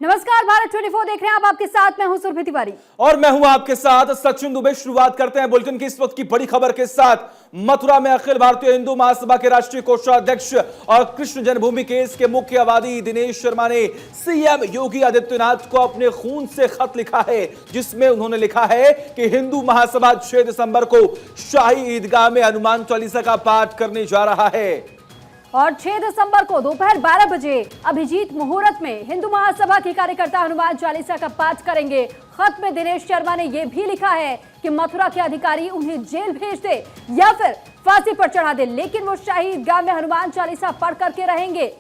नमस्कार, भारत 24 देख रहे हैं आप। आपके साथ मैं हूं सुरभि तिवारी और मैं हूं आपके साथ सचिन दुबे। शुरुआत करते हैं बुलेटिन की इस वक्त की बड़ी खबर के साथ। मथुरा में अखिल भारतीय हिंदू महासभा के राष्ट्रीय कोषाध्यक्ष और कृष्ण जन्मभूमि केस के मुख्य वादी दिनेश शर्मा ने सीएम योगी आदित्यनाथ को अपने खून से खत लिखा है, जिसमें उन्होंने लिखा है कि हिंदू महासभा 6 दिसंबर को शाही ईदगाह में हनुमान चालीसा का पाठ करने जा रहा है और 6 दिसंबर को दोपहर 12 बजे अभिजीत मुहूर्त में हिंदू महासभा के कार्यकर्ता हनुमान चालीसा का पाठ करेंगे। खत में दिनेश शर्मा ने यह भी लिखा है कि मथुरा के अधिकारी उन्हें जेल भेज दे या फिर फांसी पर चढ़ा दे, लेकिन वो शाही ईदगाह में हनुमान चालीसा पढ़ करके रहेंगे।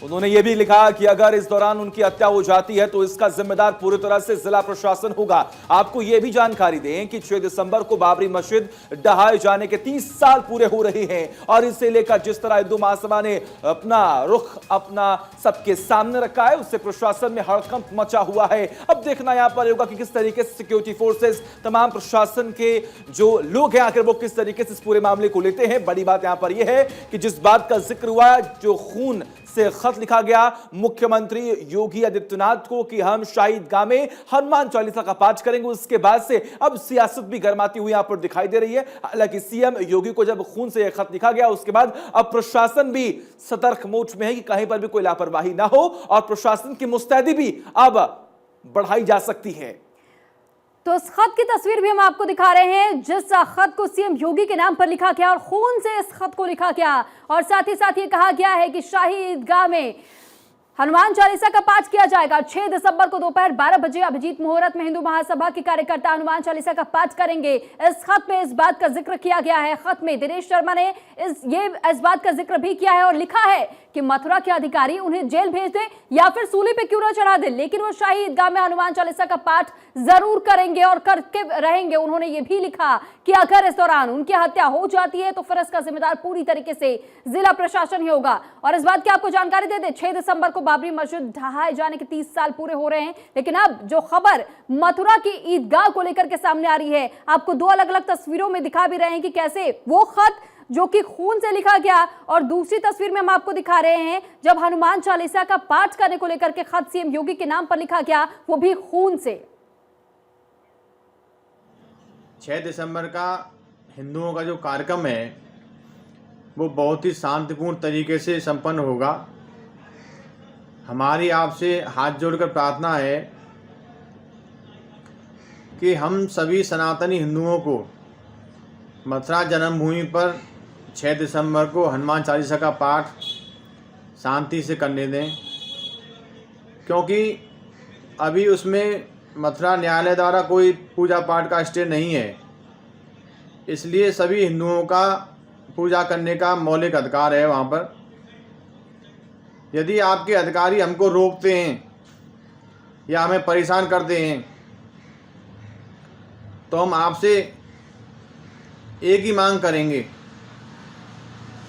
उन्होंने यह भी लिखा कि अगर इस दौरान उनकी हत्या हो जाती है तो इसका जिम्मेदार पूरी तरह से जिला प्रशासन होगा। आपको यह भी जानकारी दें कि 6 दिसंबर को बाबरी मस्जिद ढहाए जाने के 30 साल पूरे हो रहे हैं और इसे लेकर जिस तरह हिंदू महासभा ने अपना रुख अपना सबके सामने रखा है, उससे प्रशासन में हड़कंप मचा हुआ है। अब देखना यहां पर होगा कि किस तरीके से सिक्योरिटी फोर्सेस, तमाम प्रशासन के जो लोग हैं, आखिर वो किस तरीके से इस पूरे मामले को लेते हैं। बड़ी बात यहां पर यह है कि जिस बात का जिक्र हुआ, जो खून से खत लिखा गया मुख्यमंत्री योगी आदित्यनाथ को कि हम शाही ईदगाह में हनुमान चालीसा का पाठ करेंगे, उसके बाद से अब सियासत भी गर्माती हुई यहां पर दिखाई दे रही है। हालांकि सीएम योगी को जब खून से यह खत लिखा गया, उसके बाद अब प्रशासन भी सतर्क मोड में है कि कहीं पर भी कोई लापरवाही ना हो और प्रशासन की मुस्तैदी भी अब बढ़ाई जा सकती है। तो इस खत की तस्वीर भी हम आपको दिखा रहे हैं, जिस खत को सीएम योगी के नाम पर लिखा गया और खून से इस खत को लिखा गया और साथ ही साथ ये कहा गया है कि शाही ईदगाह में हनुमान चालीसा का पाठ किया जाएगा। 6 दिसंबर को दोपहर 12 बजे अभिजीत मुहूर्त में हिंदू महासभा के कार्यकर्ता हनुमान चालीसा का पाठ करेंगे। इस खत में इस बात का जिक्र किया गया है। खत में दिनेश शर्मा ने इस बात का जिक्र भी किया है और लिखा है कि मथुरा के अधिकारी उन्हें जेल भेज दे या फिर सूली पे क्यों ना चढ़ा दे, लेकिन वो शाही ईदगाह में हनुमान चालीसा का पाठ जरूर करेंगे और करके रहेंगे। उन्होंने ये भी लिखा कि अगर इस दौरान उनकी हत्या हो जाती है तो फिर इसका जिम्मेदार पूरी तरीके से जिला प्रशासन ही होगा। और इस बात की आपको जानकारी दे दें, 6 दिसंबर को बाबरी मस्जिद ढहाए जाने के 30 साल पूरे हो रहे हैं, लेकिन अब जो खबर मथुरा की ईदगाह को लेकर के सामने आ रही है, आपको दो अलग अलग तस्वीरों में दिखा भी रहे हैं कि कैसे वो खत जो कि खून से लिखा गया और दूसरी तस्वीर में हम आपको दिखा रहे हैं जब हनुमान चालीसा का पाठ करने को लेकर के खत सीएम योगी के नाम पर लिखा गया, वो भी खून से। 6 दिसंबर का हिंदुओं का जो कार्यक्रम है वो बहुत ही शांतिपूर्ण तरीके से संपन्न होगा। हमारी आपसे हाथ जोड़कर प्रार्थना है कि हम सभी सनातनी हिंदुओं को मथुरा जन्मभूमि पर 6 दिसंबर को हनुमान चालीसा का पाठ शांति से करने दें, क्योंकि अभी उसमें मथुरा न्यायालय द्वारा कोई पूजा पाठ का स्टे नहीं है। इसलिए सभी हिंदुओं का पूजा करने का मौलिक अधिकार है वहाँ पर। यदि आपके अधिकारी हमको रोकते हैं या हमें परेशान करते हैं तो हम आपसे एक ही मांग करेंगे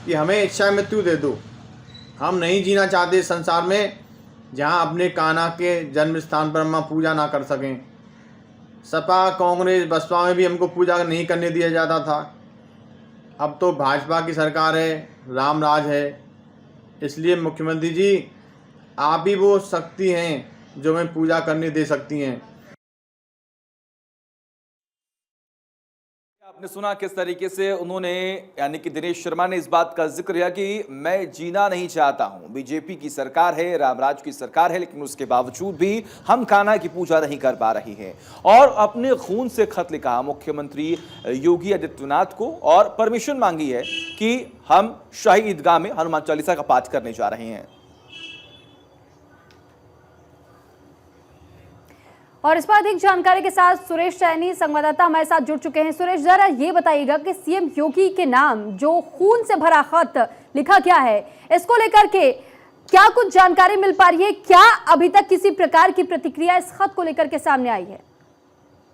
कि हमें इच्छा मृत्यु दे दो। हम नहीं जीना चाहते इस संसार में जहाँ अपने कान्हा के जन्म स्थान पर हम पूजा ना कर सकें। सपा, कांग्रेस, बसपा में भी हमको पूजा नहीं करने दिया जाता था। अब तो भाजपा की सरकार है, राम राज है। इसलिए मुख्यमंत्री जी, आप ही वो शक्ति हैं जो हमें पूजा करने दे सकती हैं। आपने सुना किस तरीके से उन्होंने, यानी कि दिनेश शर्मा ने इस बात का जिक्र किया कि मैं जीना नहीं चाहता हूं। बीजेपी की सरकार है, रामराज की सरकार है, लेकिन उसके बावजूद भी हम कान्हा की पूजा नहीं कर पा रही हैं। और अपने खून से खत लिखा मुख्यमंत्री योगी आदित्यनाथ को और परमिशन मांगी है कि हम शाही ईदगाह में हनुमान चालीसा का पाठ करने जा रहे हैं। और इस पर अधिक जानकारी के साथ सुरेश सैनी संवाददाता हमारे साथ जुड़ चुके हैं। सुरेश, जरा ये बताइएगा कि सीएम योगी के नाम जो खून से भरा खत लिखा गया है, इसको लेकर के क्या कुछ जानकारी मिल पा रही है? क्या अभी तक किसी प्रकार की प्रतिक्रिया इस खत को लेकर के सामने आई है?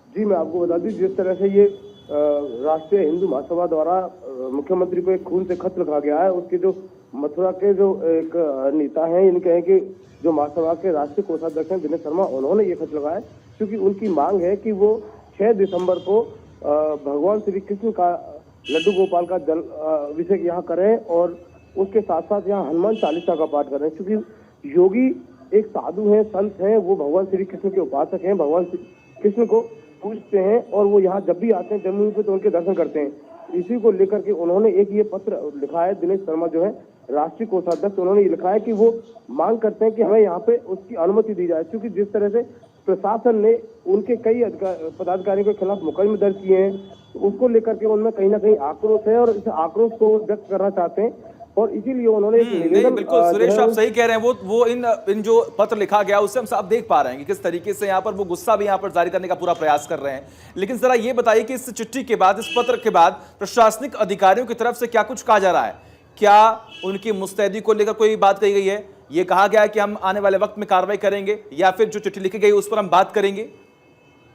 जी, मैं आपको बता दूं, जिस तरह से ये राष्ट्रीय हिंदू महासभा द्वारा मुख्यमंत्री को एक खून से खत लिखा गया है, उसके जो मथुरा के जो एक नेता हैं, इनके हैं कि जो महासभा के राष्ट्रीय कोषाध्यक्ष हैं दिनेश शर्मा, उन्होंने ये खत लगाया क्योंकि उनकी मांग है कि वो 6 दिसंबर को भगवान श्री कृष्ण का लड्डू गोपाल का जल अभिषेक यहाँ करें और उसके साथ साथ यहाँ हनुमान चालीसा का पाठ करें, क्योंकि योगी एक साधु हैं, संत हैं, वो भगवान श्री कृष्ण के उपासक हैं, भगवान श्री कृष्ण को पूजते हैं और वो यहाँ जब भी आते हैं जन्मभूमि पे तो उनके दर्शन करते हैं। इसी को लेकर के उन्होंने एक ये पत्र लिखा है। दिनेश शर्मा जो है राष्ट्रीय कोषाध्यक्ष, उन्होंने ये लिखा है कि वो मांग करते हैं कि हमें यहाँ पे उसकी अनुमति दी जाए, क्योंकि जिस तरह से प्रशासन ने उनके कई पदाधिकारियों के खिलाफ मुकदमे दर्ज किए हैं, तो उसको लेकर के उनमें कहीं ना कहीं आक्रोश है और इस आक्रोश को व्यक्त करना चाहते हैं और इसीलिए उन्होंने एक नहीं, निवेदन बिल्कुल सुरेश, आप सही कह रहे हैं। वो इन जो पत्र लिखा गया उससे हम साफ देख पा रहे हैं कि किस तरीके से यहाँ पर वो गुस्सा भी यहाँ पर जारी करने का पूरा प्रयास कर रहे हैं। लेकिन जरा ये बताइए कि इस चिट्ठी के बाद, इस पत्र के बाद प्रशासनिक अधिकारियों की तरफ से क्या कुछ कहा जा रहा है? क्या उनकी मुस्तैदी को लेकर कोई बात कही गई है? ये कहा गया है कि हम आने वाले वक्त में कार्रवाई करेंगे, या फिर जो चिट्ठी लिखी गई उस पर हम बात करेंगे?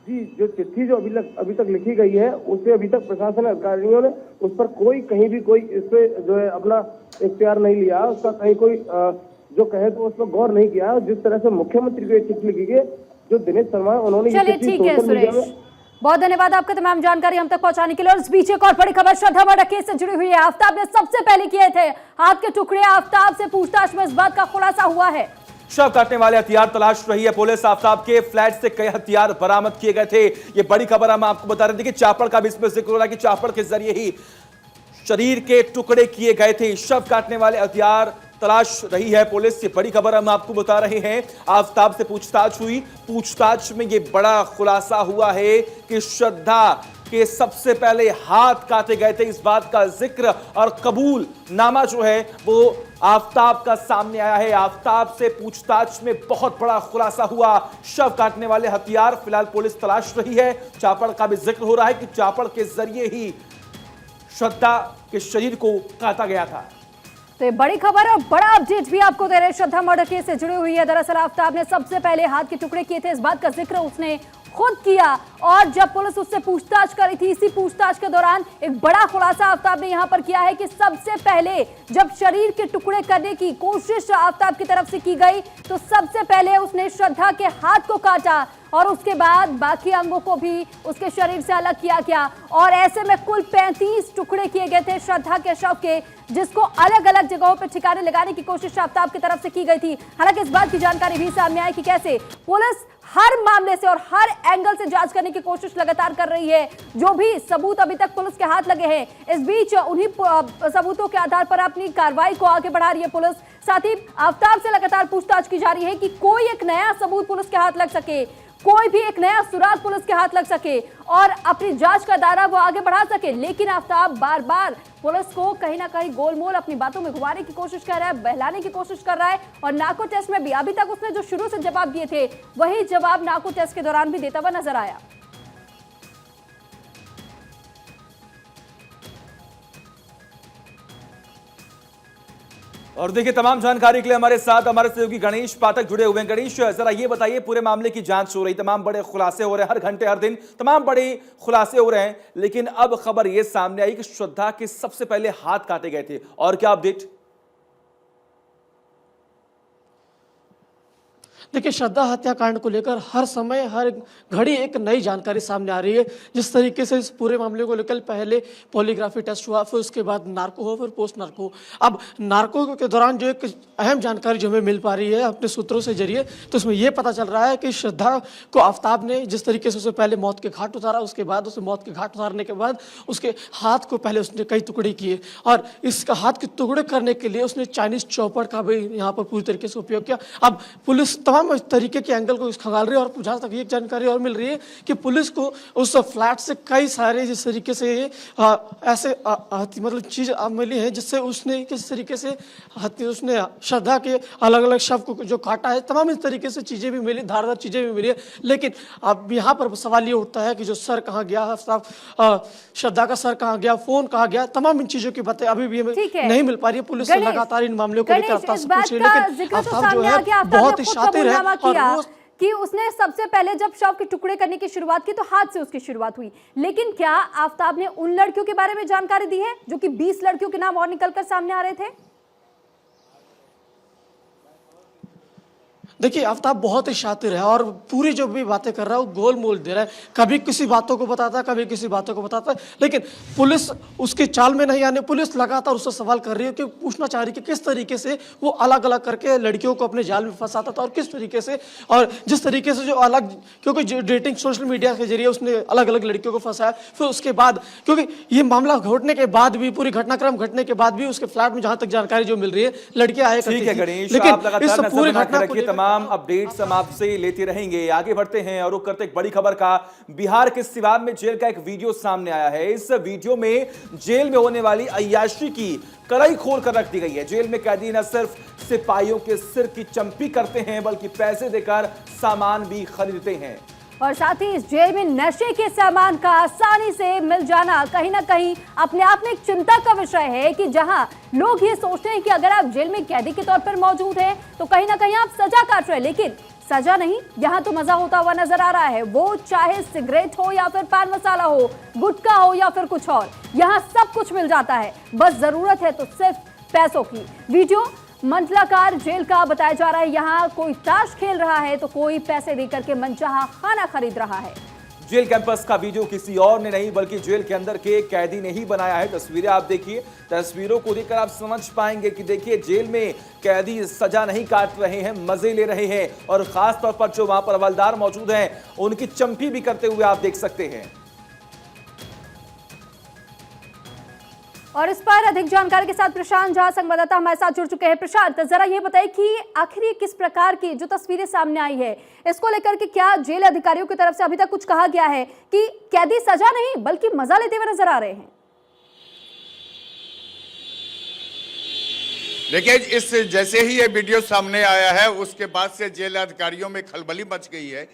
जी, जो चिट्ठी जो अभी तक लिखी गई है उससे अभी तक प्रशासन अधिकारियों ने उस पर कोई कहीं भी कोई इस पे जो है अपना इख्तियार नहीं लिया, उसका कहीं कोई जो कहे तो उस पर गौर नहीं किया। जिस तरह से मुख्यमंत्री को चिट्ठी लिखी गई, जो दिनेश शर्मा है उन्होंने चलिए ठीक है सुरेश, बहुत धन्यवाद आपका तमाम जानकारी हम तक पहुंचाने के लिए। और इस बीच एक और बड़ी खबर श्रद्धा मर्डर केस से जुड़ी हुई है। आफ्ताब ने सबसे पहले किए थे हाथ के टुकड़े। आफ्ताब से पूछताछ में इस बात का खुलासा हुआ है। शव काटने वाले हथियार तलाश रही है पुलिस। आफ्ताब के फ्लैट से कई हथियार बरामद किए गए थे। ये बड़ी खबर हम आपको बता रहे थे कि चापड़ का भी इसमें जिक्र हो रहा है कि चापड़ के जरिए ही शरीर के टुकड़े किए गए थे। शव काटने वाले हथियार तलाश रही है पुलिस। ये बड़ी खबर हम आपको बता रहे हैं। आफ्ताब से पूछताछ हुई, पूछताछ में ये बड़ा खुलासा हुआ है कि श्रद्धा के सबसे पहले हाथ काटे गए थे। इस बात का जिक्र और कबूल नामा जो है वो आफ्ताब का सामने आया है। आफ्ताब से पूछताछ में बहुत बड़ा खुलासा हुआ। शव काटने वाले हथियार फिलहाल पुलिस तलाश रही है। चापड़ का भी जिक्र हो रहा है कि चापड़ के जरिए ही श्रद्धा के शरीर को काटा गया था। तो ये बड़ी खबर और बड़ा अपडेट भी आपको दे रहे हैं। श्रद्धा मर्डर केस से जुड़ी हुई है। दरअसल आफ्ताब ने सबसे पहले हाथ के टुकड़े किए थे, इस बात का जिक्र उसने खुद किया। और जब पुलिस उससे पूछताछ करी थी, इसी पूछताछ के दौरान एक बड़ा खुलासा आफ्ताब ने यहां पर किया है कि सबसे पहले जब शरीर के टुकड़े करने की कोशिश आफ्ताब की तरफ से की गई तो सबसे पहले उसने श्रद्धा के हाथ को काटा और उसके बाद बाकी अंगों को भी उसके शरीर से अलग किया गया। और ऐसे में कुल 35 टुकड़े किए गए थे श्रद्धा के शव के, जिसको अलग अलग जगहों पर ठिकाने लगाने की कोशिश आफ्ताब की तरफ से की गई थी। हालांकि इस बात की जानकारी भी सामने आई कि कैसे पुलिस हर मामले से और हर एंगल से जांच करने की कोशिश लगातार कर रही है। जो भी सबूत अभी तक पुलिस के हाथ लगे हैं, इस बीच उन्हीं सबूतों के आधार पर अपनी कार्रवाई को आगे बढ़ा रही है पुलिस। साथ ही आफ्ताब से लगातार पूछताछ की जा रही है कि कोई एक नया सबूत पुलिस के हाथ लग सके, कोई भी एक नया सुराग पुलिस के हाथ लग सके और अपनी जांच का दायरा वो आगे बढ़ा सके। लेकिन आफ्ताब बार बार पुलिस को कहीं ना कहीं गोलमोल अपनी बातों में घुमाने की कोशिश कर रहा है, बहलाने की कोशिश कर रहा है। और नाको टेस्ट में भी अभी तक उसने जो शुरू से जवाब दिए थे वही जवाब नाको टेस्ट के दौरान भी देता हुआ नजर आया। और देखिए, तमाम जानकारी के लिए हमारे साथ हमारे सहयोगी गणेश पाठक जुड़े हुए हैं। गणेश, जरा ये बताइए, पूरे मामले की जांच हो रही, तमाम बड़े खुलासे हो रहे हैं, हर घंटे हर दिन तमाम बड़े खुलासे हो रहे हैं, लेकिन अब खबर ये सामने आई कि श्रद्धा के सबसे पहले हाथ काटे गए थे। और क्या अपडेट? देखिए, श्रद्धा हत्याकांड को लेकर हर समय हर घड़ी एक नई जानकारी सामने आ रही है। जिस तरीके से इस पूरे मामले को लेकर पहले पॉलीग्राफी टेस्ट हुआ, फिर उसके बाद नार्को हुआ, फिर पोस्ट नार्को। अब नार्को के दौरान जो एक अहम जानकारी जो हमें मिल पा रही है अपने सूत्रों से जरिए, तो उसमें यह पता चल रहा है कि श्रद्धा को आफ्ताब ने जिस तरीके से उसे पहले मौत के घाट उतारा, उसके बाद उसे मौत के घाट उतारने के बाद उसके हाथ को पहले उसने कई टुकड़े किए और इसका हाथ के टुकड़े करने के लिए उसने चाइनीज चौपड़ का भी यहाँ पर पूरी तरीके से उपयोग किया। अब पुलिस तमाम तरीके के एंगल को खंगाल रही है और जहाँ तक ये जानकारी और मिल रही है कि पुलिस को उस फ्लैट से कई सारे जिस तरीके से ऐसे मतलब चीज़ मिली है जिससे उसने किस तरीके से उसने श्रद्धा के अलग अलग शव को जो काटा है, तमाम इस तरीके से चीज़ें भी मिली, धारदार चीज़ें भी मिली है। लेकिन अब यहाँ पर सवाल ये उठता है कि जो सर कहाँ गया, श्रद्धा का सर कहाँ गया, फोन कहाँ गया, तमाम इन चीज़ों की बातें अभी भी हमें नहीं मिल पा रही है। पुलिस लगातार इन मामलों को लेकर आफ्ताब से पूछ रही है, लेकिन आफ्ताब जो है बहुत ही शातिर है और कि उसने सबसे पहले जब शव के टुकड़े करने की शुरुआत की तो हाथ से उसकी शुरुआत हुई। लेकिन क्या आफ्ताब ने उन लड़कियों के बारे में जानकारी दी है जो कि 20 लड़कियों के नाम और निकलकर सामने आ रहे थे? देखिए आफ्ताब बहुत ही शातिर है और पूरी जो भी बातें कर रहा है वो गोल मोल दे रहा है, कभी किसी बातों को बताता है, कभी किसी बातों को बताता है, लेकिन पुलिस उसकी चाल में नहीं आने, पुलिस लगातार उससे सवाल कर रही है कि पूछना चाह रही है कि किस तरीके से वो अलग अलग करके लड़कियों को अपने जाल में फंसाता था और किस तरीके से, और जिस तरीके से जो अलग, क्योंकि जो डेटिंग सोशल मीडिया के जरिए उसने अलग अलग लड़कियों को फंसाया, फिर उसके बाद क्योंकि ये मामला घटने के बाद भी, पूरी घटनाक्रम घटने के बाद भी उसके फ्लैट में जहां तक जानकारी जो मिल रही है लड़कियां आए करती ठीक है थी। गणेश, लेकिन आप लगातार इस नजर पूरी बना के घटना को रखिए, लेकर तमाम अपडेट्स हम आपसे लेते रहेंगे। आगे बढ़ते हैं और रुख करते एक बड़ी खबर का। बिहार के सिवान में जेल का एक वीडियो सामने आया है। इस वीडियो में जेल में होने वाली अय्याशी की कड़ाई खोल कर रख दी गई है। जेल में कैदी न सिर्फ सिपाहियों के सिर की चंपी करते हैं बल्कि पैसे देकर सामान भी खरीदते हैं। और साथ ही इस जेल में नशे के सामान का आसानी से मिल जाना कहीं ना कहीं अपने आप में एक चिंता का विषय है कि जहां लोग ये सोचते हैं कि अगर आप जेल में कैदी के तौर पर मौजूद हैं तो कहीं ना कहीं आप सजा काट रहे हैं, लेकिन सजा नहीं, यहाँ तो मजा होता हुआ नजर आ रहा है। वो चाहे सिगरेट हो या फिर पान मसाला हो, गुटखा हो या फिर कुछ और, यहाँ सब कुछ मिल जाता है। बस जरूरत है तो सिर्फ पैसों की। वीडियो मंडलाकार जेल का बताया जा रहा है। यहाँ कोई ताश खेल रहा है तो कोई पैसे देकर के मनचाहा खाना खरीद रहा है। जेल कैंपस का वीडियो किसी और ने नहीं बल्कि जेल के अंदर के कैदी ने ही बनाया है। तस्वीरें आप देखिए, तस्वीरों को देखकर आप समझ पाएंगे कि देखिए जेल में कैदी सजा नहीं काट रहे हैं, मजे ले रहे हैं, और खास तौर पर जो वहां पर हवलदार मौजूद हैं उनकी चंपी भी करते हुए आप देख सकते हैं। और इस पर अधिक जानकारी के साथ प्रशांत झा संवाददाता हमारे साथ जुड़ चुके हैं। प्रशांत, जरा ये बताइए कि आखिर ये किस प्रकार की जो तस्वीरें सामने आई है, इसको लेकर के क्या जेल अधिकारियों की तरफ से अभी तक कुछ कहा गया है कि कैदी सजा नहीं बल्कि मजा लेते हुए नजर आ रहे हैं? देखिए, इस जैसे ही ये वीडियो सामने आया है उसके बाद से जेल अधिकारियों में खलबली मच गई है।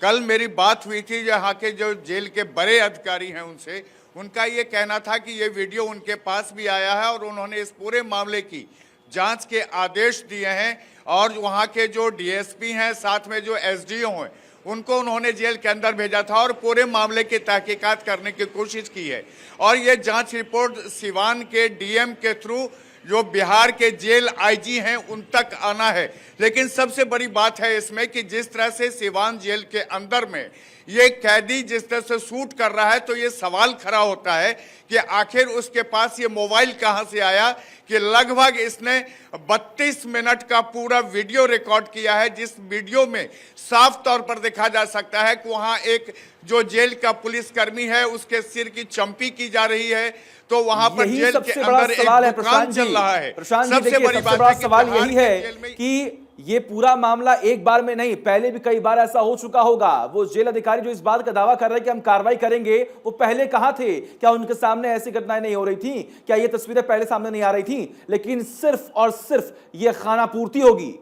कल मेरी बात हुई थी यहाँ के जो जेल के बड़े अधिकारी हैं उनसे, उनका ये कहना था कि ये वीडियो उनके पास भी आया है और उन्होंने इस पूरे मामले की जांच के आदेश दिए हैं और वहाँ के जो डीएसपी हैं साथ में जो एसडीओ हैं उनको उन्होंने जेल के अंदर भेजा था और पूरे मामले की तहकीकात करने की कोशिश की है। और ये जांच रिपोर्ट सिवान के डीएम के थ्रू जो बिहार के जेल आईजी हैं उन तक आना है। लेकिन सबसे बड़ी बात है इसमें कि जिस तरह से सिवान जेल के अंदर में ये कैदी जिस तरह से शूट कर रहा है तो ये सवाल खड़ा होता है कि आखिर उसके पास ये मोबाइल कहां से आया कि लगभग इसने 32 मिनट का पूरा वीडियो रिकॉर्ड किया है, जिस वीडियो में साफ तौर पर देखा जा सकता है कि वहां एक जो जेल का पुलिसकर्मी है उसके सिर की चंपी की जा रही है। तो वहां पर जेल के अंदर एक दुकान चल रहा है। सबसे बड़ी बात सवाल यही है कि ये पूरा मामला एक बार में नहीं, पहले भी कई बार ऐसा हो चुका होगा। वो जेल अधिकारी जो इस बात का दावा कर रहे हैं कि हम कार्रवाई करेंगे, वो पहले कहां थे? क्या उनके सामने ऐसी घटनाएं नहीं हो रही थी? क्या ये तस्वीरें पहले सामने नहीं आ रही थी? लेकिन सिर्फ और सिर्फ ये खाना पूर्ति होगी।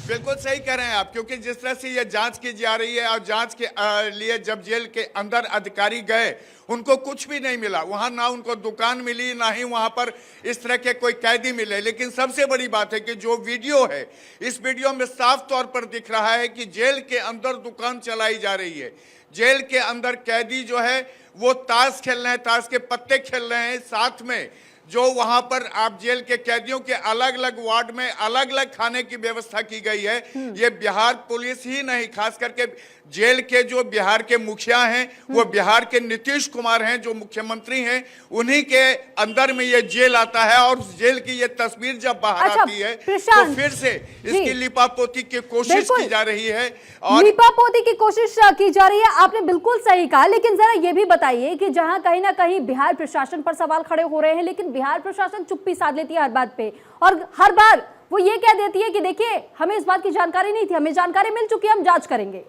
बिल्कुल सही कह रहे हैं आप, क्योंकि जिस तरह से ये जांच की जा रही है और जांच के लिए जब जेल के अंदर अधिकारी गए उनको कुछ भी नहीं मिला। वहां ना उनको दुकान मिली, ना ही वहां पर इस तरह के कोई कैदी मिले। लेकिन सबसे बड़ी बात है कि जो वीडियो है, इस वीडियो में साफ तौर पर दिख रहा है कि जेल के अंदर दुकान चलाई जा रही है। जेल के अंदर कैदी जो है वो ताश खेल रहे हैं, ताश के पत्ते खेल रहे हैं। साथ में जो वहां पर आप जेल के कैदियों के अलग अलग वार्ड में अलग अलग खाने की व्यवस्था की गई है। ये बिहार पुलिस ही नहीं, खास करके जेल के जो बिहार के मुखिया हैं वो बिहार के नीतीश कुमार हैं, जो मुख्यमंत्री हैं, उन्हीं के अंदर में ये जेल आता है। और जेल की ये तस्वीर जब बाहर आती है तो फिर से इसकी लिपापोती की कोशिश की जा रही है और लिपापोती की कोशिश की जा रही है। आपने बिल्कुल सही कहा, लेकिन जरा ये भी बताइए कि जहां कहीं ना कहीं बिहार प्रशासन पर सवाल खड़े हो रहे हैं, लेकिन बिहार प्रशासन चुप्पी साध लेती है हर बात पे, और हर बार वो ये कह देती है कि देखिए हमें इस बात की जानकारी नहीं थी, हमें जानकारी मिल चुकी है, हम जांच करेंगे।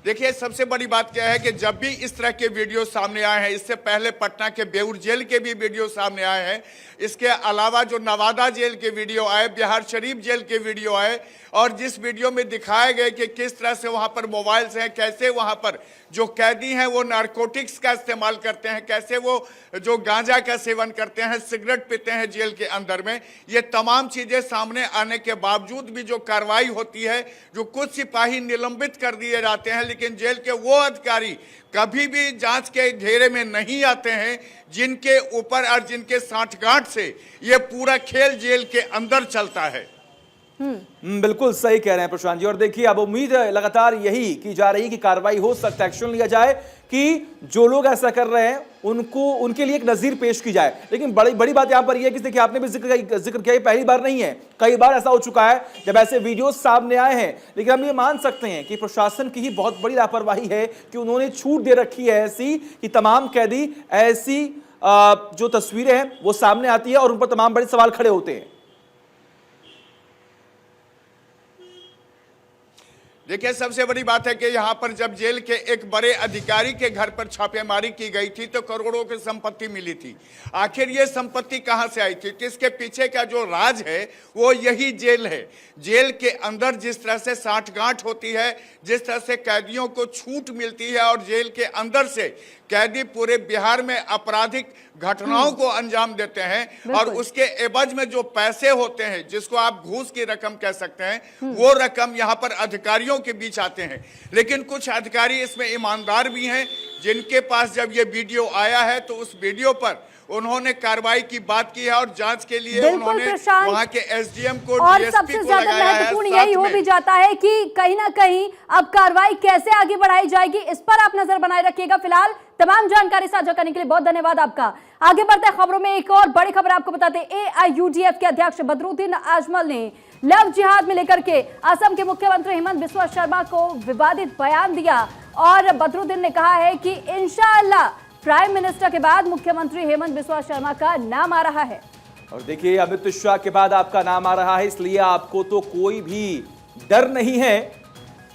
देखिए, सबसे बड़ी बात क्या है कि जब भी इस तरह के वीडियो सामने आए हैं, इससे पहले पटना के बेऊर जेल के भी वीडियो सामने आए हैं, इसके अलावा जो नवादा जेल के वीडियो आए, बिहार शरीफ जेल के वीडियो आए, और जिस वीडियो में दिखाए गए कि किस तरह से वहां पर मोबाइल्स हैं, कैसे वहां पर जो कैदी हैं वो नारकोटिक्स का इस्तेमाल करते हैं, कैसे वो जो गांजा का सेवन करते हैं, सिगरेट पीते हैं जेल के अंदर में, ये तमाम चीजें सामने आने के बावजूद भी जो कार्रवाई होती है, जो कुछ सिपाही निलंबित कर दिए जाते हैं, लेकिन जेल के वो अधिकारी कभी भी जांच के घेरे में नहीं आते हैं जिनके ऊपर और जिनके सांठगांठ से ये पूरा खेल जेल के अंदर चलता है। बिल्कुल सही कह रहे हैं प्रशांत जी। और देखिए, अब उम्मीद लगातार यही की जा रही है कि कार्रवाई हो सकता है, एक्शन लिया जाए कि जो लोग ऐसा कर रहे हैं उनको, उनके लिए एक नजीर पेश की जाए। लेकिन बड़ी बात यहां पर यह है कि देखिए, आपने भी जिक्र किया, पहली बार नहीं है, कई बार ऐसा हो चुका है जब ऐसे वीडियो सामने आए हैं। लेकिन हम ये मान सकते हैं कि प्रशासन की ही बहुत बड़ी लापरवाही है कि उन्होंने छूट दे रखी है ऐसी कि तमाम कैदी ऐसी जो तस्वीरें हैं वो सामने आती है और उन पर तमाम बड़े सवाल खड़े होते हैं। देखिए, सबसे बड़ी बात है कि यहाँ पर जब जेल के एक बड़े अधिकारी के घर पर छापेमारी की गई थी तो करोड़ों की संपत्ति मिली थी। आखिर ये संपत्ति कहाँ से आई थी? किसके पीछे का जो राज है वो यही जेल है। जेल के अंदर जिस तरह से सांठगांठ होती है, जिस तरह से कैदियों को छूट मिलती है और जेल के अंदर से कैदी पूरे बिहार में आपराधिक घटनाओं को अंजाम देते हैं और उसके एवज में जो पैसे होते हैं, जिसको आप घूस की रकम कह सकते हैं, वो रकम यहाँ पर अधिकारियों के बीच आते हैं। लेकिन कुछ अधिकारी इसमें ईमानदार भी हैं, जिनके पास जब ये वीडियो आया है तो उस वीडियो पर उन्होंने कार्रवाई की बात की है और जांच के लिए उन्होंने वहां के एसडीएम को, और सबसे ज्यादा महत्वपूर्ण यही हो भी जाता है कि कहीं ना कहीं अब कार्रवाई कैसे आगे बढ़ाई जाएगी, इस पर आप नजर बनाए रखिएगा। फिलहाल तमाम जानकारी साझा करने के लिए बहुत धन्यवाद आपका। आगे बढ़ते हैं खबरों में, एक और बड़ी खबर आपको बताते हैं। AIUDF के अध्यक्ष बदरुद्दीन आजमल ने लव जिहाद में लेकर के असम के मुख्यमंत्री हेमंत बिस्वा शर्मा को विवादित बयान दिया और बदरुद्दीन ने कहा है कि इंशाअल्लाह प्राइम मिनिस्टर के बाद मुख्यमंत्री हेमंत बिस्वा शर्मा का नाम आ रहा है। और देखिए, अमित शाह के बाद आपका नाम आ रहा है, इसलिए आपको तो कोई भी डर नहीं है।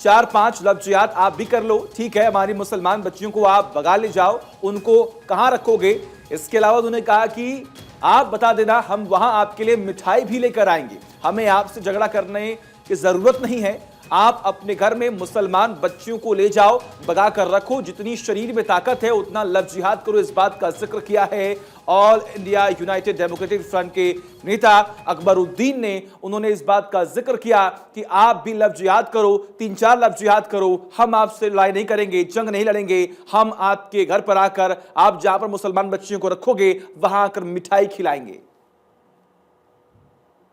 4-5 लव जिहाद आप भी कर लो, ठीक है। हमारी मुसलमान बच्चियों को आप भगा ले जाओ, उनको कहां रखोगे? इसके अलावा उन्होंने कहा कि आप बता देना, हम वहां आपके लिए मिठाई भी लेकर आएंगे। हमें आपसे झगड़ा करने की जरूरत नहीं है। आप अपने घर में मुसलमान बच्चियों को ले जाओ, भगा कर रखो, जितनी शरीर में ताकत है उतना लव जिहाद करो। इस बात का जिक्र किया है all India United democratic front के नेता अकबरुद्दीन ने। उन्होंने इस बात का जिक्र किया कि आप भी लव जिहाद करो, 3-4 लव जिहाद करो, हम आपसे लड़ाई नहीं करेंगे, जंग नहीं लड़ेंगे। हम आपके घर पर आकर, आप जहां पर मुसलमान बच्चियों को रखोगे वहां आकर मिठाई खिलाएंगे।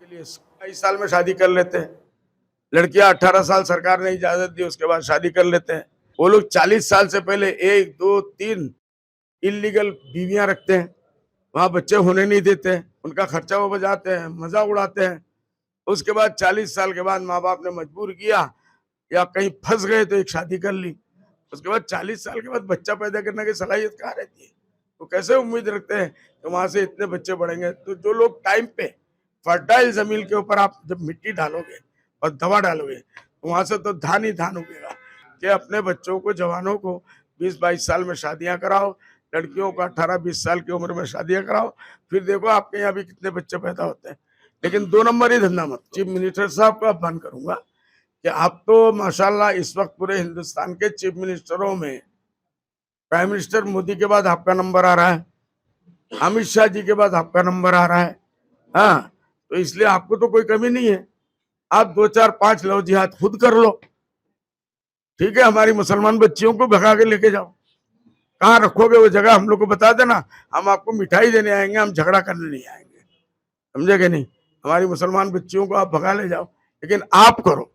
22 साल में शादी कर लेते हैं लड़कियां, 18 साल सरकार ने इजाजत दी, उसके बाद शादी कर लेते हैं। वो लोग 40 साल से पहले 1, 2, 3 इलीगल बीवियां रखते हैं, वहां बच्चे होने नहीं देते हैं, उनका खर्चा वो बजाते हैं, मजा उड़ाते हैं। उसके बाद 40 साल के बाद माँ बाप ने मजबूर किया या कहीं फंस गए तो एक शादी कर ली। उसके बाद 40 साल के बाद बच्चा पैदा करने की सलाहियत कहाँ रहती है? तो कैसे उम्मीद रखते हैं कि वहां से इतने बच्चे बढ़ेंगे? तो जो लोग टाइम पे फर्टाइल जमीन के ऊपर आप जब मिट्टी डालोगे और दवा डालोगे, वहां से तो धान ही धान उगेगा। कि अपने बच्चों को, जवानों को 20-22 साल में शादियां कराओ, लड़कियों को 18-20 साल की उम्र में शादियां कराओ, फिर देखो आपके यहाँ भी कितने बच्चे पैदा होते हैं। लेकिन 2 नंबर ही धंधा मत। चीफ मिनिस्टर साहब को आह्वान करूंगा कि आप तो माशाल्लाह इस वक्त पूरे हिंदुस्तान के चीफ मिनिस्टरों में प्राइम मिनिस्टर मोदी के बाद आपका नंबर आ रहा है, अमित शाह जी के बाद आपका नंबर आ रहा है। हाँ, तो इसलिए आपको तो कोई कमी नहीं है। आप 2-4-5 लव जिहाद खुद कर लो, ठीक है। हमारी मुसलमान बच्चियों को भगा के लेके जाओ, कहाँ रखोगे वो जगह हम लोग को बता देना, हम आपको मिठाई देने आएंगे, हम झगड़ा करने नहीं आएंगे, समझे कि नहीं? हमारी मुसलमान बच्चियों को आप भगा ले जाओ, लेकिन आप करो,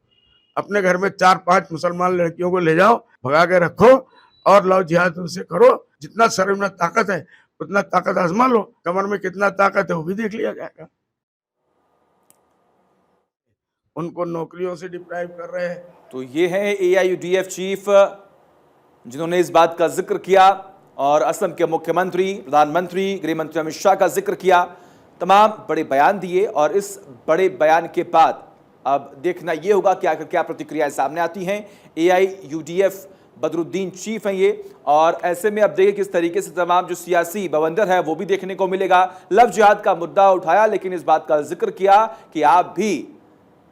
अपने घर में 4-5 मुसलमान लड़कियों को ले जाओ, भगा के रखो और लव जिहाद उनसे करो। जितना शरीर में ताकत है उतना ताकत आजमा लो, कमर में कितना ताकत है वो भी देख लिया जाएगा। उनको नौकरियों से डिप्राइव कर रहे हैं। तो ये है AIUDF चीफ जिन्होंने इस बात का जिक्र किया और असम के मुख्यमंत्री, प्रधानमंत्री, गृह मंत्री अमित शाह का जिक्र किया। तमाम बड़े बयान दिए और इस बड़े बयान के बाद अब देखना यह होगा कि आखिर क्या प्रतिक्रियाएं सामने आती हैं। AIUDF बदरुद्दीन चीफ हैं ये, और ऐसे में अब देखिए किस तरीके से तमाम जो सियासी बवंडर है वो भी देखने को मिलेगा। लव जिहाद का मुद्दा उठाया, लेकिन इस बात का जिक्र किया कि आप भी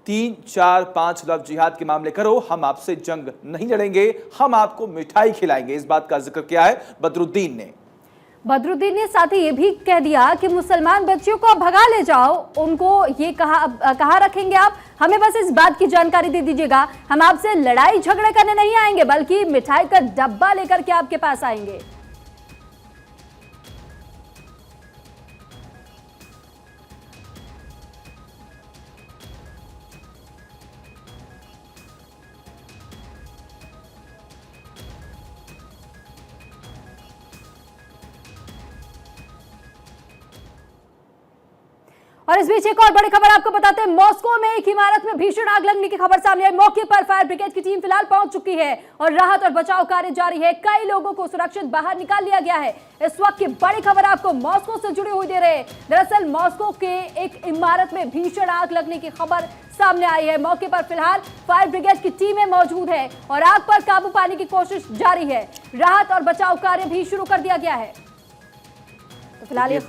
3-4-5 लव जिहाद के मामले करो, हम आपसे जंग नहीं लड़ेंगे, हम आपको मिठाई खिलाएंगे। इस बात का जिक्र किया है बदरुद्दीन ने। बदरुद्दीन ने साथ ही ये भी कह दिया कि मुसलमान बच्चियों को आप भगा ले जाओ, उनको ये कहा रखेंगे आप, हमें बस इस बात की जानकारी दे दीजिएगा, हम आपसे लड़ाई झगड़े करने नहीं आएंगे बल्कि मिठाई का डब्बा लेकर के आपके पास आएंगे। और इस बीच एक और बड़ी खबर आपको बताते हैं, मॉस्को में एक इमारत में भीषण आग लगने की खबर सामने आई। मौके पर फायर ब्रिगेड की टीम फिलहाल पहुंच चुकी है और राहत और बचाव कार्य जारी है। कई लोगों को सुरक्षित बाहर निकाल लिया गया है। इस वक्त की बड़ी खबर आपको मॉस्को से जुड़ी हुई दे रहे हैं। दरअसल मॉस्को के एक इमारत में भीषण आग लगने की खबर सामने आई है। मौके पर फिलहाल फायर ब्रिगेड की टीमें मौजूद है और आग पर काबू पाने की कोशिश जारी है। राहत और बचाव कार्य भी शुरू कर दिया गया है। तो फिलहाल ये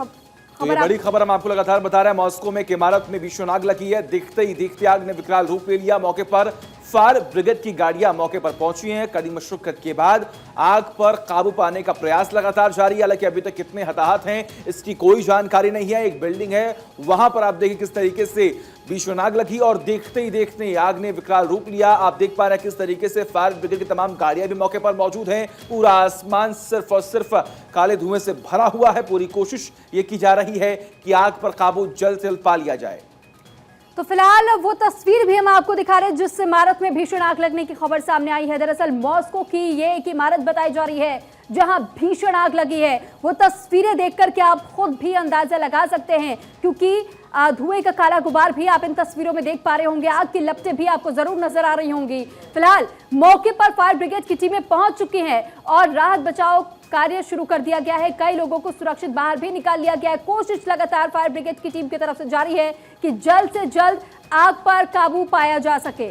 बड़ी खबर हम आपको लगातार बता रहे हैं। मॉस्को में एक इमारत में भीषण आग लगी है। दिखते ही दिखते आग ने विकराल रूप ले लिया। मौके पर फायर ब्रिगेड की गाड़ियां मौके पर पहुंची हैं। कड़ी मशक्कत के बाद आग पर काबू पाने का प्रयास लगातार जारी है। हालांकि अभी तक कितने हताहत हैं इसकी कोई जानकारी नहीं है। एक बिल्डिंग है, वहां पर आप देखिए किस तरीके से भीषण आग लगी और देखते ही देखते आग ने विकराल रूप लिया। आप देख पा रहे हैं किस तरीके से फायर ब्रिगेड की तमाम गाड़ियां भी मौके पर मौजूद हैं। पूरा आसमान सिर्फ और सिर्फ काले धुएं से भरा हुआ है। पूरी कोशिश ये की जा रही है कि आग पर काबू जल्द से जल्द पा लिया जाए। तो फिलहाल वो तस्वीर भी हम आपको दिखा रहे हैं जिस इमारत में भीषण आग लगने की खबर सामने आई है। दरअसल मॉस्को की ये एक इमारत बताई जा रही है जहां भीषण आग लगी है। वो तस्वीरें देखकर के आप खुद भी अंदाजा लगा सकते हैं, क्योंकि धुएं का काला गुबार भी आप इन तस्वीरों में देख पा रहे होंगे। आग की लपटें भी आपको जरूर नजर आ रही होंगी। फिलहाल मौके पर फायर ब्रिगेड की टीमें पहुंच चुकी हैं और राहत बचाव कार्य शुरू कर दिया गया है। कई लोगों को सुरक्षित बाहर भी निकाल लिया गया है। कोशिश लगातार फायर ब्रिगेड की टीम की तरफ से जारी है कि जल्द से जल्द आग पर काबू पाया जा सके।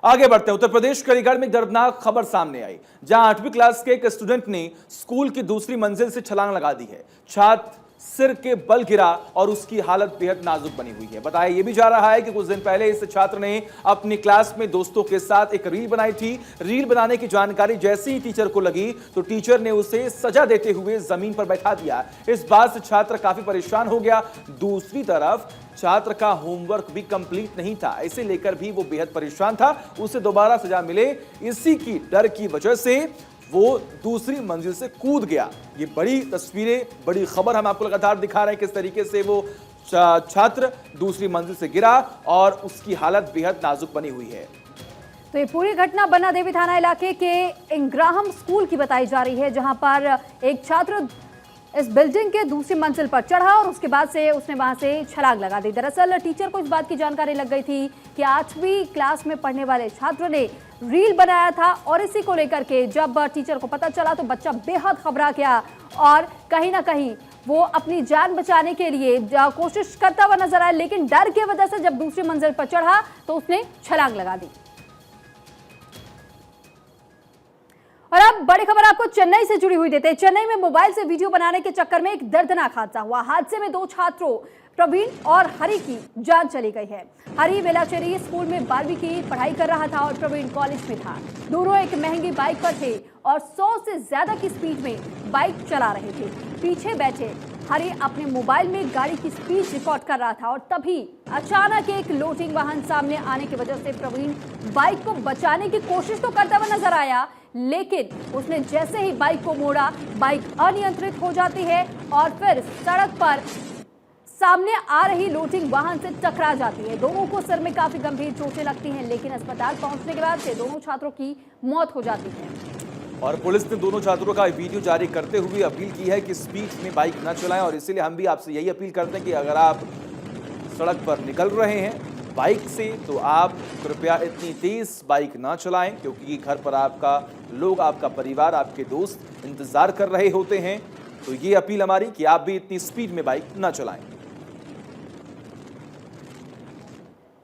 आगे बढ़ते हैं। उत्तर प्रदेश के अलीगढ़ में एक दर्दनाक खबर सामने आई, जहां 8वीं क्लास के एक स्टूडेंट ने स्कूल की दूसरी मंजिल से छलांग लगा दी है। छात्र सिर के बल गिरा और उसकी हालत बेहद नाजुक बनी हुई है। बताया यह भी जा रहा है कि कुछ दिन पहले इस छात्र ने अपनी क्लास में दोस्तों के साथ एक रील बनाई थी। रील बनाने की जानकारी जैसे ही टीचर को लगी तो टीचर ने उसे सजा देते हुए जमीन पर बैठा दिया। इस बात से छात्र काफी परेशान हो गया। दूसरी तरफ छात्र का होमवर्क भी कंप्लीट नहीं था, इसे लेकर भी वो बेहद परेशान था। उसे दोबारा सजा मिले इसी की डर की वजह से वो दूसरी मंजिल से कूद गया। ये बड़ी तस्वीरें, बड़ी खबर हम आपको लगातार दिखा रहे हैं किस तरीके से वो छात्र दूसरी मंजिल से गिरा और उसकी हालत बेहद नाजुक बनी हुई है। तो ये पूरी घटना बन्ना देवी थाना इलाके के इंग्राहम स्कूल की बताई जा रही है, जहां पर एक छात्र इस बिल्डिंग के दूसरी मंजिल पर चढ़ा और उसके बाद से उसने वहां से छलांग लगा दी। दरअसल टीचर को इस बात की जानकारी लग गई थी कि 8वीं क्लास में पढ़ने वाले छात्र ने रील बनाया था और इसी को लेकर के जब टीचर को पता चला तो बच्चा बेहद घबरा गया और कहीं ना कहीं वो अपनी जान बचाने के लिए कोशिश करता हुआ नजर आया, लेकिन डर की वजह से जब दूसरी मंजिल पर चढ़ा तो उसने छलांग लगा दी। और अब बड़ी खबर आपको चेन्नई से जुड़ी हुई देते हैं। चेन्नई में मोबाइल से वीडियो बनाने के चक्कर में एक दर्दनाक हादसा हुआ। हादसे में 2 छात्रों प्रवीण और हरि की जान चली गई है। हरि वेलाचेरी स्कूल में 12वीं की पढ़ाई कर रहा था और प्रवीण कॉलेज में था। दोनों एक महंगी बाइक पर थे और 100 से ज्यादा की स्पीड में बाइक चला रहे थे। पीछे बैठे हरि अपने मोबाइल में गाड़ी की स्पीड रिकॉर्ड कर रहा था और तभी अचानक एक लोडिंग वाहन सामने आने की वजह से प्रवीण बाइक को बचाने की कोशिश तो करता हुआ नजर आया, लेकिन उसने जैसे ही बाइक को मोड़ा, बाइक अनियंत्रित हो जाती है और फिर सड़क पर सामने आ रही लोडिंग वाहन से टकरा जाती है। दोनों को सिर में काफी गंभीर चोटें लगती हैं, लेकिन अस्पताल पहुंचने के बाद से दोनों छात्रों की मौत हो जाती है। और पुलिस ने दोनों छात्रों का वीडियो जारी करते हुए अपील की है कि स्पीड में बाइक न चलाएं और इसीलिए हम भी आपसे यही अपील करते हैं कि अगर आप सड़क पर निकल रहे हैं बाइक से तो आप कृपया इतनी तेज बाइक ना चलाएं, क्योंकि घर पर आपका लोग, आपका परिवार, आपके दोस्त इंतजार कर रहे होते हैं। तो ये अपील हमारी कि आप भी इतनी स्पीड में बाइक ना चलाएं।